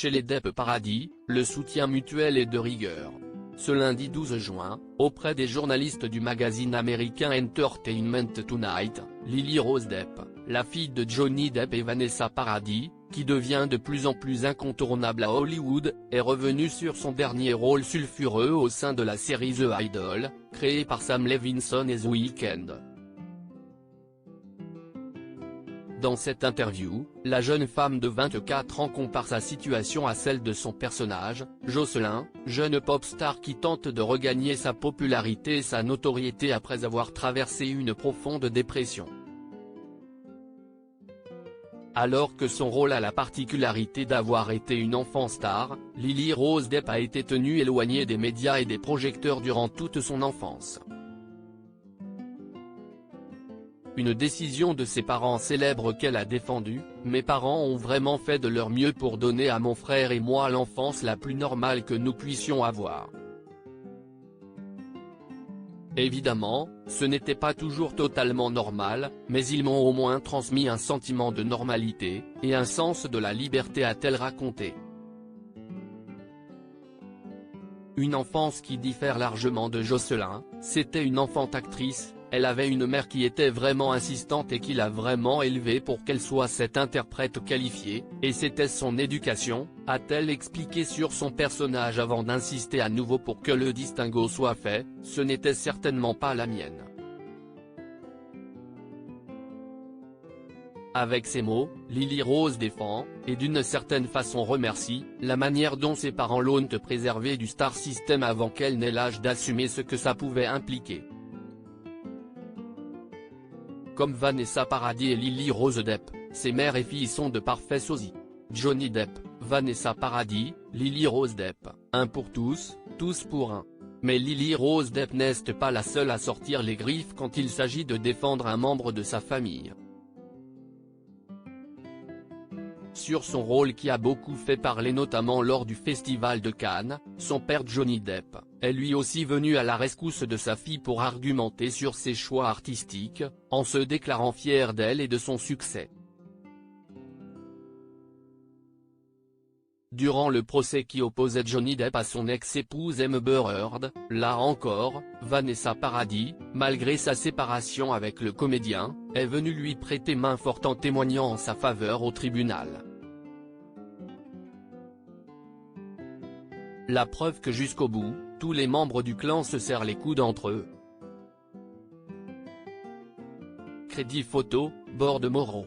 chez les Depp Paradis, le soutien mutuel est de rigueur. Ce lundi 12 juin, auprès des journalistes du magazine américain Entertainment Tonight, Lily Rose Depp, la fille de Johnny Depp et Vanessa Paradis, qui devient de plus en plus incontournable à Hollywood, est revenue sur son dernier rôle sulfureux au sein de la série The Idol, créée par Sam Levinson et The Weeknd. Dans cette interview, la jeune femme de 24 ans compare sa situation à celle de son personnage, Jocelyn, jeune pop star qui tente de regagner sa popularité et sa notoriété après avoir traversé une profonde dépression. Alors que son rôle a la particularité d'avoir été une enfant star, Lily Rose Depp a été tenue éloignée des médias et des projecteurs durant toute son enfance. Une décision de ses parents célèbre qu'elle a défendue: « Mes parents ont vraiment fait de leur mieux pour donner à mon frère et moi l'enfance la plus normale que nous puissions avoir. Évidemment, ce n'était pas toujours totalement normal, mais ils m'ont au moins transmis un sentiment de normalité, et un sens de la liberté », a-t-elle raconté. Une enfance qui diffère largement de Jocelyn. C'était une enfant actrice, elle avait une mère qui était vraiment insistante et qui l'a vraiment élevée pour qu'elle soit cette interprète qualifiée, et c'était son éducation, a-t-elle expliqué sur son personnage avant d'insister à nouveau pour que le distinguo soit fait: « Ce n'était certainement pas la mienne. » Avec ces mots, Lily Rose défend, et d'une certaine façon remercie, la manière dont ses parents l'ont préservée du star system avant qu'elle n'ait l'âge d'assumer ce que ça pouvait impliquer. Comme Vanessa Paradis et Lily Rose Depp, ses mères et filles sont de parfaits sosies. Johnny Depp, Vanessa Paradis, Lily Rose Depp, un pour tous, tous pour un. Mais Lily Rose Depp n'est pas la seule à sortir les griffes quand il s'agit de défendre un membre de sa famille. Sur son rôle qui a beaucoup fait parler notamment lors du Festival de Cannes, son père Johnny Depp est lui aussi venu à la rescousse de sa fille pour argumenter sur ses choix artistiques, en se déclarant fier d'elle et de son succès. Durant le procès qui opposait Johnny Depp à son ex-épouse Amber Heard, là encore, Vanessa Paradis, malgré sa séparation avec le comédien, est venue lui prêter main forte en témoignant en sa faveur au tribunal. La preuve que jusqu'au bout, tous les membres du clan se serrent les coudes entre eux. Crédit photo, Borde Moreau.